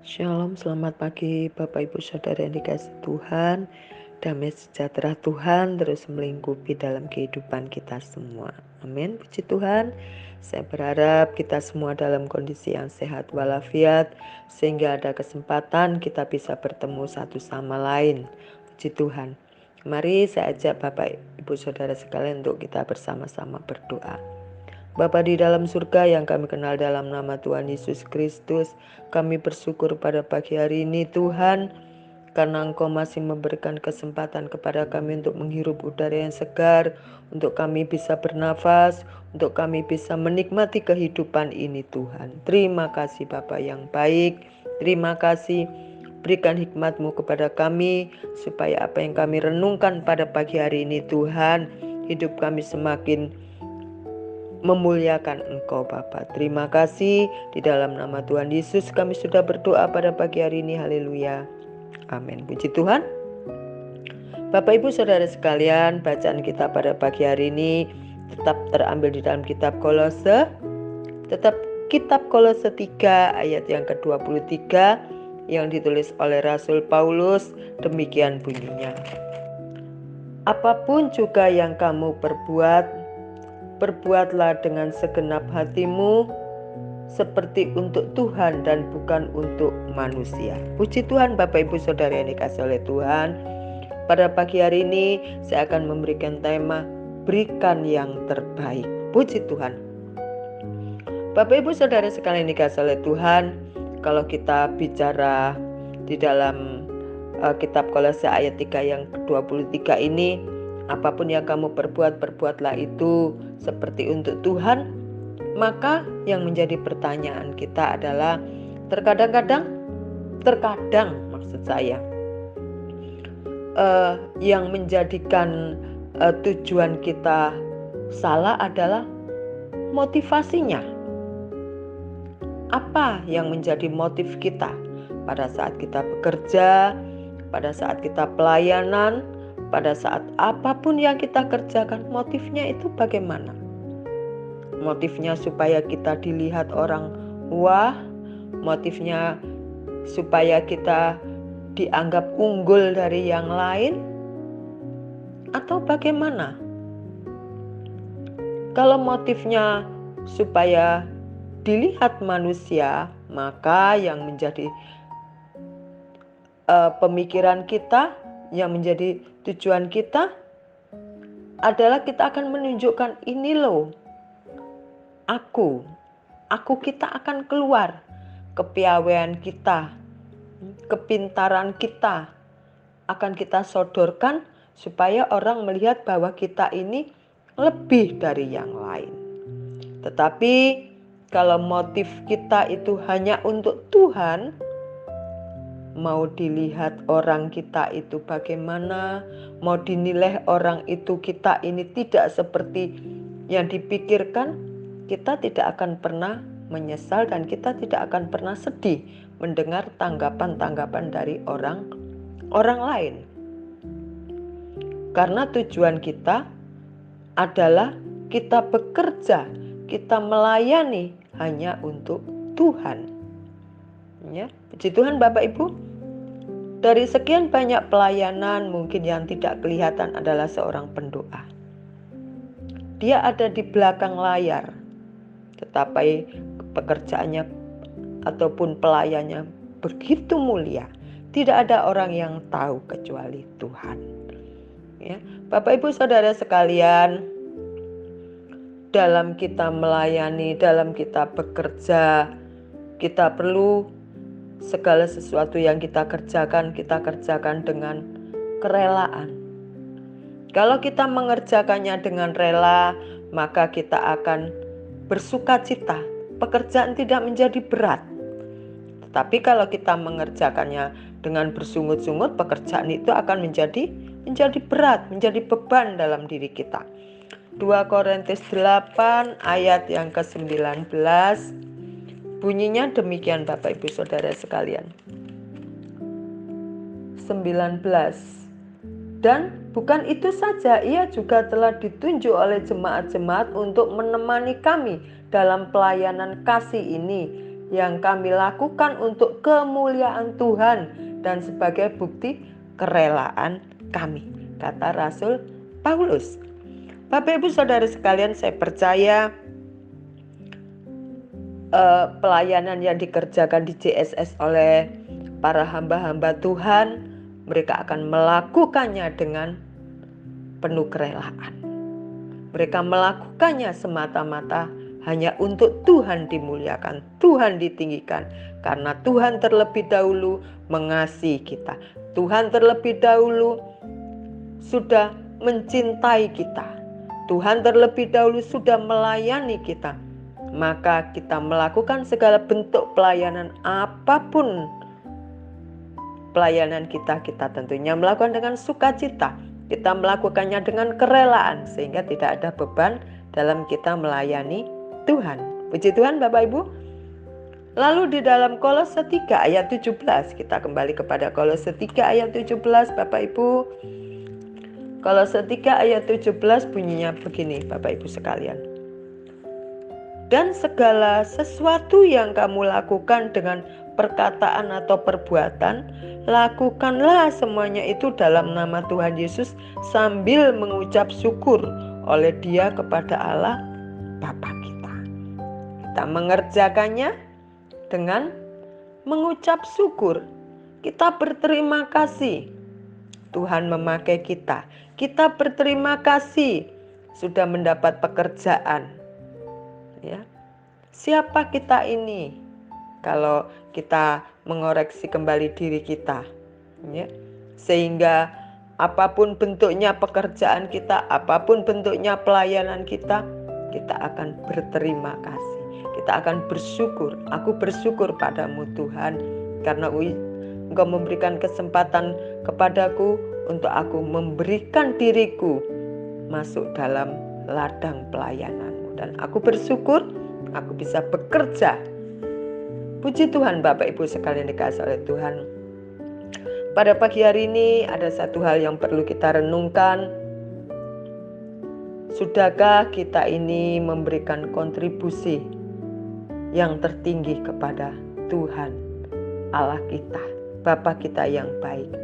Shalom, selamat pagi Bapak Ibu Saudara yang dikasihi Tuhan. Damai sejahtera Tuhan terus melingkupi dalam kehidupan kita semua. Amin, puji Tuhan. Saya berharap kita semua dalam kondisi yang sehat walafiat, sehingga ada kesempatan kita bisa bertemu satu sama lain. Puji Tuhan. Mari saya ajak Bapak Ibu Saudara sekalian untuk kita bersama-sama berdoa. Bapa di dalam surga yang kami kenal dalam nama Tuhan Yesus Kristus, kami bersyukur pada pagi hari ini Tuhan, karena Engkau masih memberikan kesempatan kepada kami untuk menghirup udara yang segar, untuk kami bisa bernafas, untuk kami bisa menikmati kehidupan ini Tuhan. Terima kasih Bapa yang baik, terima kasih. Berikan hikmat-Mu kepada kami, supaya apa yang kami renungkan pada pagi hari ini Tuhan, hidup kami semakin memuliakan Engkau Bapa. Terima kasih, di dalam nama Tuhan Yesus kami sudah berdoa pada pagi hari ini. Haleluya. Amin. Puji Tuhan. Bapak Ibu Saudara sekalian, bacaan kita pada pagi hari ini tetap terambil di dalam kitab Kolose. Tetap kitab Kolose 3 ayat yang ke-23 yang ditulis oleh Rasul Paulus, demikian bunyinya. Apapun juga yang kamu berbuatlah dengan segenap hatimu seperti untuk Tuhan dan bukan untuk manusia. Puji Tuhan Bapak Ibu Saudara yang dikasihi oleh Tuhan. Pada pagi hari ini saya akan memberikan tema berikan yang terbaik. Puji Tuhan. Bapak Ibu Saudara sekalian dikasihi oleh Tuhan, kalau kita bicara di dalam kitab Kolose ayat 3 yang ke-23 ini, apapun yang kamu perbuatlah itu seperti untuk Tuhan. Maka yang menjadi pertanyaan kita adalah terkadang maksud saya yang menjadikan tujuan kita salah adalah motivasinya. Apa yang menjadi motif kita pada saat kita bekerja, pada saat kita pelayanan, pada saat apapun yang kita kerjakan, motifnya itu bagaimana? Motifnya supaya kita dilihat orang wah, motifnya supaya kita dianggap unggul dari yang lain, atau bagaimana? Kalau motifnya supaya dilihat manusia, maka yang menjadi pemikiran kita, yang menjadi tujuan kita adalah kita akan menunjukkan ini loh, aku kita akan keluar, kepiawaian kita, kepintaran kita akan kita sodorkan supaya orang melihat bahwa kita ini lebih dari yang lain. Tetapi kalau motif kita itu hanya untuk Tuhan, mau dilihat orang kita itu bagaimana, mau dinilai orang itu kita ini tidak seperti yang dipikirkan, kita tidak akan pernah menyesal dan kita tidak akan pernah sedih mendengar tanggapan-tanggapan dari orang lain. Karena tujuan kita adalah kita bekerja, kita melayani hanya untuk Tuhan. Ya, puji Tuhan Bapak Ibu. Dari sekian banyak pelayanan, mungkin yang tidak kelihatan adalah seorang pendoa. Dia ada di belakang layar, tetapi pekerjaannya ataupun pelayannya begitu mulia. Tidak ada orang yang tahu kecuali Tuhan. Ya, Bapak Ibu Saudara sekalian, dalam kita melayani, dalam kita bekerja, kita perlu segala sesuatu yang kita kerjakan dengan kerelaan. Kalau kita mengerjakannya dengan rela, maka kita akan bersukacita. Pekerjaan tidak menjadi berat. Tetapi kalau kita mengerjakannya dengan bersungut-sungut, pekerjaan itu akan menjadi berat, menjadi beban dalam diri kita. 2 Korintus 8 ayat yang ke-19 bunyinya demikian Bapak Ibu Saudara sekalian. 19. Dan bukan itu saja, ia juga telah ditunjuk oleh jemaat-jemaat untuk menemani kami dalam pelayanan kasih ini yang kami lakukan untuk kemuliaan Tuhan dan sebagai bukti kerelaan kami, kata Rasul Paulus. Bapak Ibu Saudara sekalian, saya percaya pelayanan yang dikerjakan di JSS oleh para hamba-hamba Tuhan, mereka akan melakukannya dengan penuh kerelaan. Mereka melakukannya semata-mata hanya untuk Tuhan dimuliakan, Tuhan ditinggikan, karena Tuhan terlebih dahulu mengasihi kita. Tuhan terlebih dahulu sudah mencintai kita. Tuhan terlebih dahulu sudah melayani kita. Maka kita melakukan segala bentuk pelayanan apapun pelayanan kita tentunya melakukan dengan sukacita. Kita melakukannya dengan kerelaan sehingga tidak ada beban dalam kita melayani Tuhan. Puji Tuhan Bapak Ibu. Lalu di dalam Kolose 3 ayat 17, kita kembali kepada Kolose 3 ayat 17 Bapak Ibu. Kolose 3 ayat 17 bunyinya begini Bapak Ibu sekalian. Dan segala sesuatu yang kamu lakukan dengan perkataan atau perbuatan, lakukanlah semuanya itu dalam nama Tuhan Yesus sambil mengucap syukur oleh Dia kepada Allah Bapa kita. Kita mengerjakannya dengan mengucap syukur. Kita berterima kasih Tuhan memakai kita. Kita berterima kasih sudah mendapat pekerjaan. Ya. Siapa kita ini? Kalau kita mengoreksi kembali diri kita, ya. Sehingga apapun bentuknya pekerjaan kita, apapun bentuknya pelayanan kita, kita akan berterima kasih. Kita akan bersyukur. Aku bersyukur padamu Tuhan, karena Engkau memberikan kesempatan kepadaku untuk aku memberikan diriku masuk dalam ladang pelayanan. Dan aku bersyukur aku bisa bekerja. Puji Tuhan Bapak Ibu sekalian dikasihi oleh Tuhan. Pada pagi hari ini ada satu hal yang perlu kita renungkan. Sudahkah kita ini memberikan kontribusi yang tertinggi kepada Tuhan Allah kita, Bapa kita yang baik?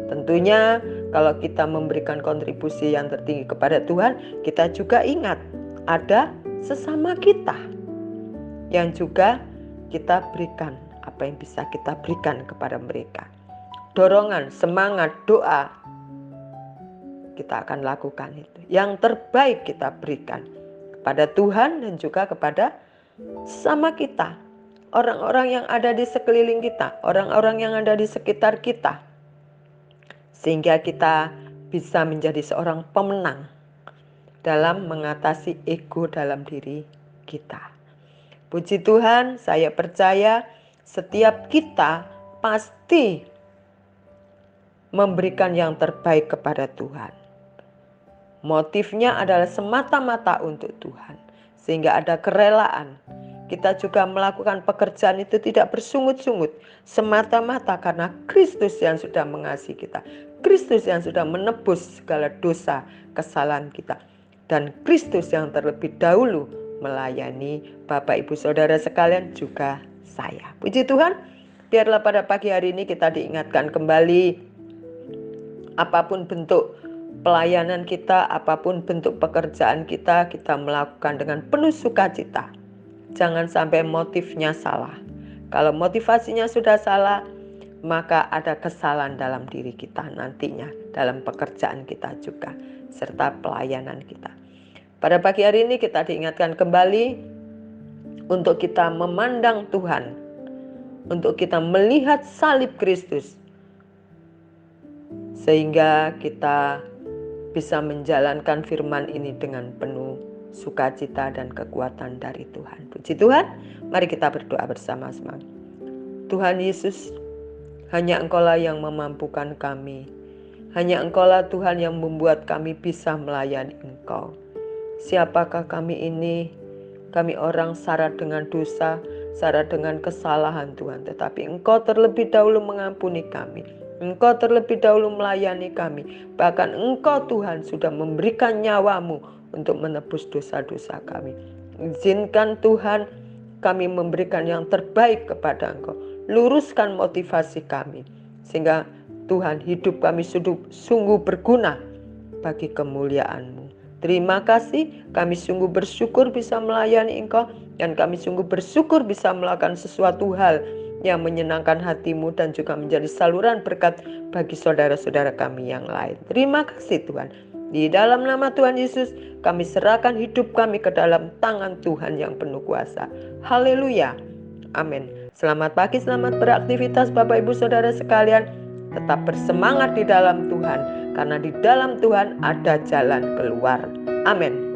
Tentunya kalau kita memberikan kontribusi yang tertinggi kepada Tuhan, kita juga ingat ada sesama kita yang juga kita berikan apa yang bisa kita berikan kepada mereka. Dorongan, semangat, doa kita akan lakukan itu. Yang terbaik kita berikan kepada Tuhan dan juga kepada sesama kita. Orang-orang yang ada di sekeliling kita, orang-orang yang ada di sekitar kita. Sehingga kita bisa menjadi seorang pemenang dalam mengatasi ego dalam diri kita. Puji Tuhan, saya percaya setiap kita pasti memberikan yang terbaik kepada Tuhan. Motifnya adalah semata-mata untuk Tuhan, sehingga ada kerelaan. Kita juga melakukan pekerjaan itu tidak bersungut-sungut, semata-mata karena Kristus yang sudah mengasihi kita, Kristus yang sudah menebus segala dosa kesalahan kita, dan Kristus yang terlebih dahulu melayani Bapak Ibu Saudara sekalian juga saya. Puji Tuhan, biarlah pada pagi hari ini kita diingatkan kembali, apapun bentuk pelayanan kita, apapun bentuk pekerjaan kita, kita melakukan dengan penuh sukacita. Jangan sampai motifnya salah. Kalau motivasinya sudah salah, maka ada kesalahan dalam diri kita nantinya, dalam pekerjaan kita juga, serta pelayanan kita. Pada pagi hari ini kita diingatkan kembali untuk kita memandang Tuhan, untuk kita melihat salib Kristus, sehingga kita bisa menjalankan firman ini dengan penuh sukacita dan kekuatan dari Tuhan. Puji Tuhan, mari kita berdoa bersama-sama. Tuhan Yesus, hanya Engkaulah yang memampukan kami. Hanya Engkaulah Tuhan yang membuat kami bisa melayani Engkau. Siapakah kami ini? Kami orang syarat dengan dosa, syarat dengan kesalahan Tuhan. Tetapi Engkau terlebih dahulu mengampuni kami. Engkau terlebih dahulu melayani kami. Bahkan Engkau Tuhan sudah memberikan nyawamu untuk menebus dosa-dosa kami. Izinkan Tuhan kami memberikan yang terbaik kepada Engkau. Luruskan motivasi kami, sehingga Tuhan, hidup kami sungguh berguna bagi kemuliaan-Mu. Terima kasih, kami sungguh bersyukur bisa melayani Engkau, dan kami sungguh bersyukur bisa melakukan sesuatu hal yang menyenangkan hati-Mu dan juga menjadi saluran berkat bagi saudara-saudara kami yang lain. Terima kasih Tuhan. Di dalam nama Tuhan Yesus, kami serahkan hidup kami ke dalam tangan Tuhan yang penuh kuasa. Haleluya. Amin. Selamat pagi, selamat beraktivitas Bapak Ibu Saudara sekalian. Tetap bersemangat di dalam Tuhan, karena di dalam Tuhan ada jalan keluar. Amin.